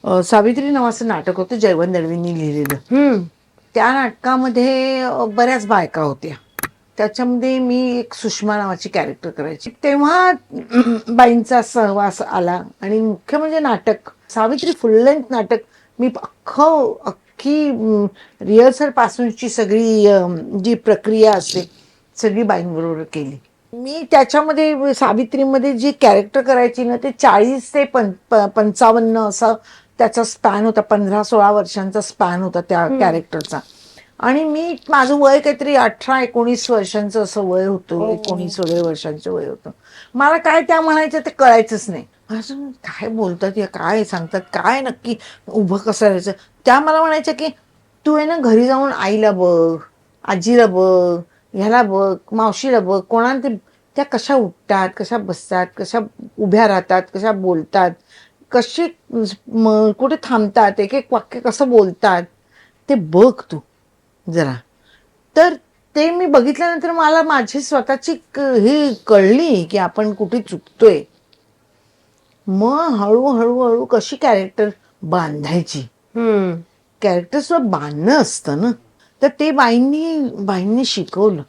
सावित्री नावाचं नाटक होतं जयवंत दळवींनी लिहिलेलं. त्या नाटकामध्ये बऱ्याच बायका होत्या. त्याच्यामध्ये मी एक सुषमा नावाची कॅरेक्टर करायची. तेव्हा बाईंचा सहवास आला आणि मुख्य म्हणजे नाटक सावित्री फुल लेंथ नाटक मी अख्खी रिहर्सल पासूनची सगळी जी प्रक्रिया असते सगळी बाईंबरोबर केली. मी त्याच्यामध्ये सावित्रीमध्ये जी कॅरेक्टर करायची ना ते 40 ते 55 असं त्याचा स्पॅन होता. 15-16 वर्षांचा स्पॅन होता त्या कॅरेक्टरचा. आणि मी माझं वय काहीतरी 18-19 वर्षांचं असं वय होतं. 19-20 वर्षांचं वय होतं. मला काय त्या म्हणायचं ते कळायचंच नाही. असं काय बोलतात या काय सांगतात काय नक्की उभं कसं राहायचं. त्या मला म्हणायच्या की तू आहे ना घरी जाऊन आईला बघ, आजीला बघ, ह्याला बघ, मावशीला बघ, कोणाला ते त्या कशा उठतात, कशा बसतात, कशा उभ्या राहतात, कशा बोलतात, कशी कुठे थांबतात, एक एक वाक्य कसं बोलतात ते बघ तू जरा. तर ते मी बघितल्यानंतर मला माझी स्वतःची ही कळली की आपण कुठे चुकतोय. मग हळूहळू हळू कशी कॅरेक्टर बांधायची. कॅरेक्टर सुद्धा बांधणं असतं ना. तर ते बाईंनी शिकवलं.